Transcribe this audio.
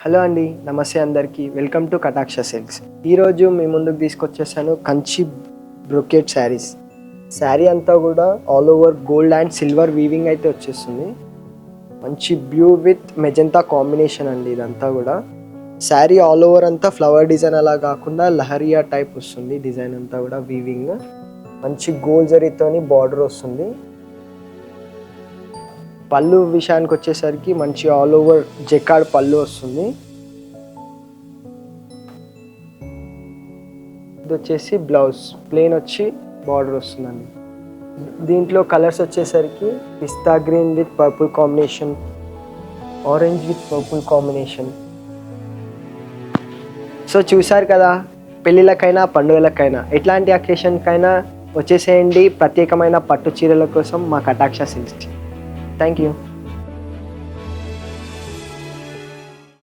Hello అండి, నమస్తే అందరికీ. వెల్కమ్ టు కటాక్ష సిల్క్స్. ఈరోజు మీ ముందుకు తీసుకొచ్చేసాను కంచి బ్రొకేట్ శారీస్. శారీ అంతా కూడా all over gold and silver weaving అయితే వచ్చేస్తుంది. మంచి బ్లూ విత్ మెజెంతా కాంబినేషన్ అండి ఇదంతా కూడా. శారీ ఆల్ ఓవర్ అంతా ఫ్లవర్ డిజైన్ అలా కాకుండా లహరియా టైప్ వస్తుంది. డిజైన్ అంతా కూడా వీవింగ్ మంచి గోల్డ్ జరీతోని బార్డర్ వస్తుంది. పళ్ళు విషయానికి వచ్చేసరికి మంచి ఆల్ ఓవర్ జెకార్డ్ పళ్ళు వస్తుంది. ఇది వచ్చేసి బ్లౌజ్ ప్లెయిన్ వచ్చి బార్డర్ వస్తుందండి. దీంట్లో కలర్స్ వచ్చేసరికి pista green with purple combination, orange with purple combination. So చూసారు కదా, పెళ్ళిళ్ళకైనా పండుగలకైనా ఎట్లాంటి అకేషన్కైనా వచ్చేసేయండి. ప్రత్యేకమైన పట్టు చీరల కోసం మా కటాక్ష సిల్క్స్. Thank you.